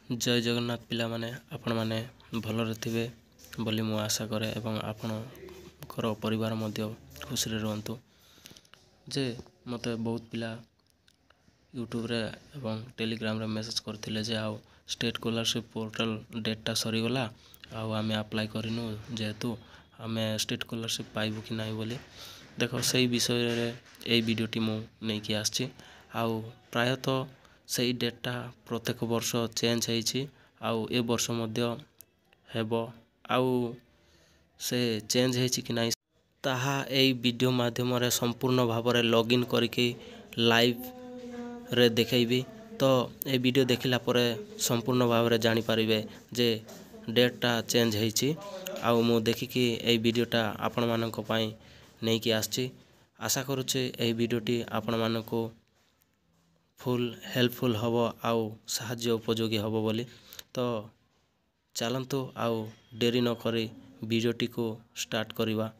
जय जगन्नाथ पिला माने आपण माने भलरे थिबे बोली मु आशा करे एवं आपणकर परिवार मध्य खुशी रुहतु। जे मते बहुत पिला यूट्यूब रे एवं टेलीग्राम रे मेसेज करथिले जे आउ स्टेट स्कॉलरशिप पोर्टल डेटटा सरीगला आउ आमे अप्लाई करिनु जेहेतु आमे स्टेट स्कॉलरशिप पाइबु कि नाही बोली देखो सही विषय रे एई वीडियोटी मु नै कि आछि। आउ प्रायतः सही डेटटा प्रत्येक वर्ष चेंज होइछि आउ ए वर्ष मध्य हेबो आउ से चेंज होइछि कि नाही ताहा एई वीडियो माध्यम रे संपूर्ण भाव रे लॉगिन करके लाइव रे देखैबी। तो ए वीडियो देखिला परे संपूर्ण भाव रे जानि परिबे जे डेटटा चेंज होइछि आउ मु देखिकी एई वीडियोटा आपण मानक पई नै कि आछि। आशा करूछि एई वीडियोटी आपण मानको फुल हेल्पफुल हबो आउ साहाय्य उपयोगी हबो बोली। तो चलंतु आउ डेरी न करी वीडियोटी को स्टार्ट करिवा।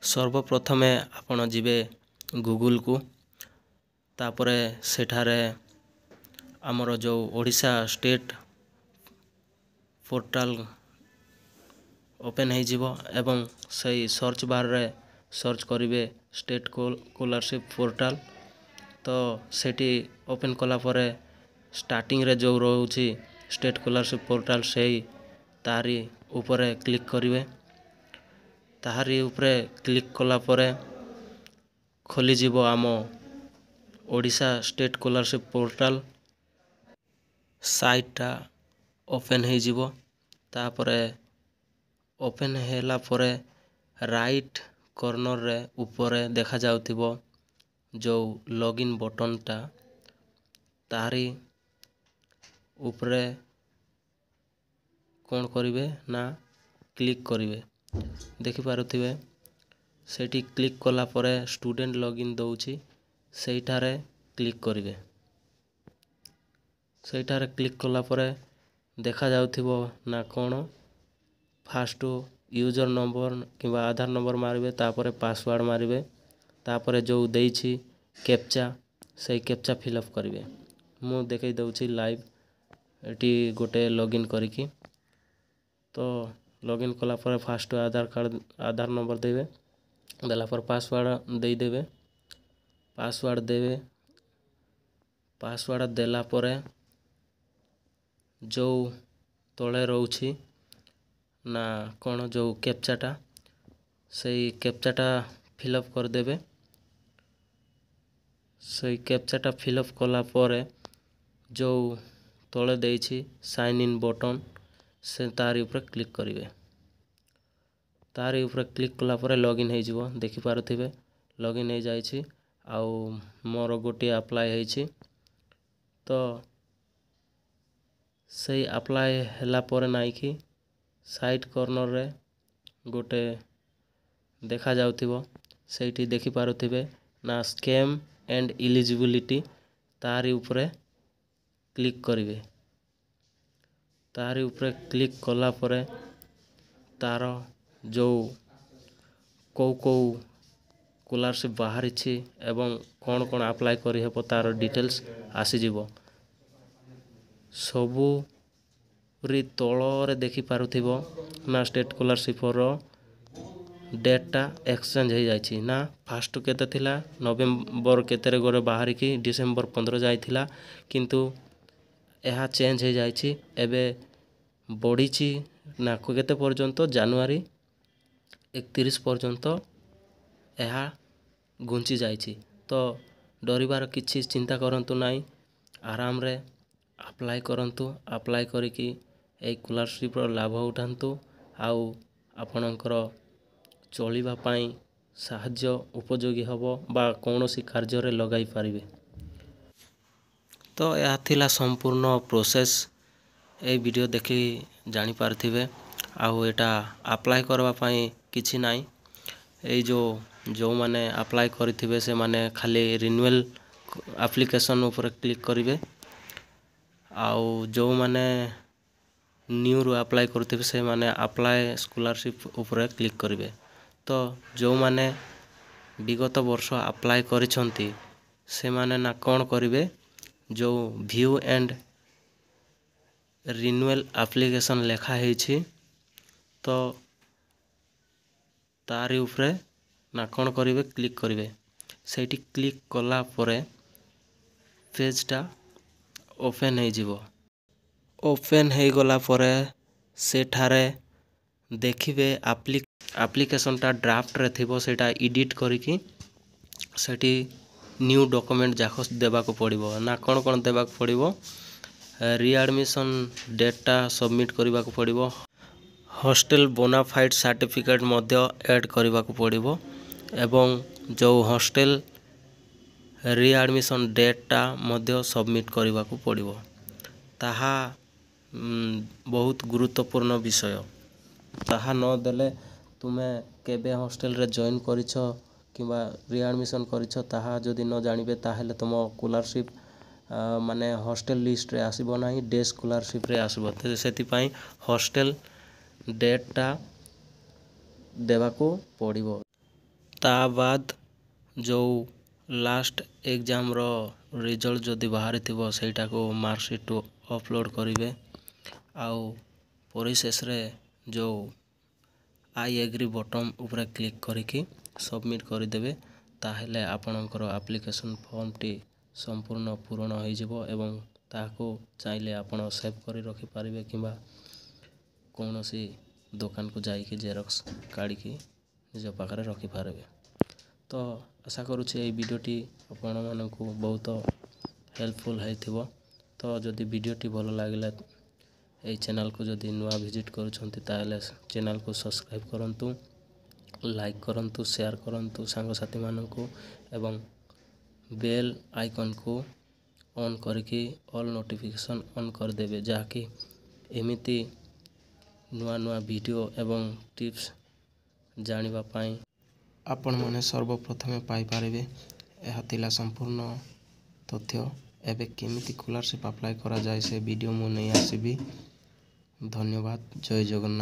सर्वप्रथमे आपण जिबे गूगल को तापरे सेठारे हमर जो ओडिशा स्टेट पोर्टल ओपन हो जिवो एवं सही सर्च बार रे सर्च करिवे स्टेट स्कॉलरशिप पोर्टल। तो सेठी ओपन कला परे स्टार्टिंग रे जो रहउछि स्टेट स्कॉलरशिप पोर्टल सेही तारी ऊपर क्लिक करिवे। ताहारी ऊपर क्लिक कला परे खोली जिवो आमो ओडिशा स्टेट स्कॉलरशिप पोर्टल साइटटा ओपन हो जिवो। तापरे ओपन हेला परे राइट कॉर्नर रे ऊपर देखा जाउथिबो जो लॉगिन बटनटा तारी ऊपर कोन करिवे ना क्लिक करिवे। देखि पारुथिबे सेठी क्लिक कला परे स्टूडेंट लॉगिन दउछि सेठारे क्लिक करिवे। सेठारे क्लिक कला परे देखा जाउथिबो ना कोन फास्ट यूजर नंबर किबा आधार नंबर मारिवे तापरे पासवर्ड मारिवे तापरे जो देइछि कैप्चा सही कैप्चा फिलअप करिवे। मु देखै दउछि लाइव एटी गोटे लॉगिन करिकी। तो लॉगिन कला परे फास्ट आधार नंबर देबे देला पर पासवर्ड देई देबे पासवर्ड देला परे जो तळे रहउछि ना कोन जो कैप्चाटा सही कैप्चाटा फिलअप कर देबे। सही कैप्चाटा फिलअप कला परे जो तळे देइछि साइन इन बटन से तारी ऊपर क्लिक करिवे। तारी ऊपर क्लिक कला परे लॉगिन हे जिवो। देखि पारुथिबे लॉगिन हे जाइछि आउ मोर गोटी अप्लाई हेछि। तो सही अप्लाई हैला परे नाइ कि साइड कॉर्नर रे गोटे देखा जाउथिबो सेठी देखि पारुथिबे ना स्कैम एंड एलिजिबिलिटी तारी ऊपर क्लिक करिवे। तारी ऊपर क्लिक कला परे तार जो को स्कॉलरशिप बाहरी छी एवं कोन कोन अप्लाई करि हेबो तार डिटेल्स आसी जिवो। सबु री तଳରେ देखि पारुथिबो ना स्टेट स्कॉलरशिप रो डेटटा एक्सचेंज हो जाइछि ना फास्ट केते थिला नवेम्बर केते रे गोरे बाहरी की डिसेंबर 15 जाइथिला किंतु एहा चेंज हो जाइछि एबे बढ़िछि ना केते पर्यंत जनवरी 31 पर्यंत एहा घुंची जाइछि। तो डरिबार किछि चिंता करंतु नाही आराम रे अप्लाई करंतु अप्लाई करिकी ए स्कॉलरशिप रो लाभ उठांतु आउ आपणकर चलिबा पई साहाय्य उपयोगी हबो बा कोनोसी कार्य रे लगाई पारिबे। तो या थिला संपूर्ण प्रोसेस ए वीडियो देखि जानि पारथिबे आउ एटा अप्लाई करबा पई किछि नाही। ए जो माने अप्लाई करिथिबे से माने खाली रिन्यूअल एप्लीकेशन ऊपर क्लिक करिवे आउ जो माने न्यू रो अप्लाई करथिबे से माने अप्लाई स्कॉलरशिप ऊपर क्लिक करिवे। तो जो माने विगत वर्ष अप्लाई करिसंती से माने ना कोन करिवे जो व्यू एंड रिन्यूअल एप्लिकेशन लेखा है तो तारी उपरे ना कौन करेंगे क्लिक करेंगे से क्लिक कला परे पेजटा ओपन हो ओपन हो गला परे सेठारे देखिए एप्लिकेशनटा ड्राफ्ट रे थिबो सेटा एडिट करिकी सेठी न्यू डॉक्यूमेंट जाक देबाको पड़िबो ना कौन देबाको पड़िबो रीएडमिशन डेटा सबमिट करबाको पड़िबो हॉस्टल बोनाफाइड सर्टिफिकेट मध्य ऐड करबाको पड़िबो एवं जो हॉस्टल रीएडमिशन डेटा मध्य सबमिट करबाको पड़िबो ताहा बहुत गुरुत्वपूर्ण विषय ताहा न देले तुमे केबे हॉस्टल रे जॉइन करिछ किबा रीएडमिशन करिछ ताहा जदि न जानिबे ताहेले तुम स्कॉलरशिप माने हॉस्टल लिस्ट रे आसीबो नाही डे स्कॉलरशिप रे आसीबो सेति पई हॉस्टल डेटा देबाको पड़िबो ता बाद जो लास्ट एग्जाम रो रिजल्ट जदि बाहरी थिबो सेटा को मार्कशीट अपलोड करिवे आउ परिशेष रे जो आई एग्री बटन ऊपर क्लिक करिकी सबमिट करदेवे ताहेले आपणकर एप्लिकेशन फॉर्म टी संपूर्ण पूर्ण हो जिवो एवं ताको चाहिले आपण सेव करी रखि पारिबे किबा कोनोसी दुकान को जाइकी जेरॉक्स काढिकी निज पाखरे रखि पारिबे तो आशा करूछि ए वीडियोटी आपण मानकु बहुत हेल्पफुल हेथिबो तो जदि वीडियोटी भलो लागिला এই ଚ୍ୟାନେଲକୁ ଯଦି ନୂଆ ଭିଜିଟ୍ କରୁଛନ୍ତି ତାହେଲେ ଚ୍ୟାନେଲକୁ ସବସ୍କ୍ରାଇବ୍ କରନ୍ତୁ ଲାଇକ୍ କରନ୍ତୁ ସେୟାର କରନ୍ତୁ ସାଙ୍ଗସାଥିମାନଙ୍କୁ ଏବଂ ବେଲ୍ ଆଇକନ୍କୁ ଅନ୍ କରିକି ଅଲ୍ ନୋଟିଫିକେସନ୍ ଅନ୍ କରିଦେବେ ଯାହାକି ଏମିତି ନୂଆ ନୂଆ ଭିଡ଼ିଓ ଏବଂ ଟିପ୍ସ ଜାଣିବା ପାଇଁ ଆପଣମାନେ ସର୍ବପ୍ରଥମେ ପାଇପାରିବେ ଏହା ଥିଲା ସମ୍ପୂର୍ଣ୍ଣ ତଥ୍ୟ ଏବେ କେମିତି ସ୍କଲାରशिप ଆପ୍ଲାଏ କରାଯାଏ ସେ ଭିଡ଼ିଓ ମୁଁ ନେଇ ଆସିବି ଧନ୍ୟବାଦ ଜୟ ଜଗନ୍ନାଥ।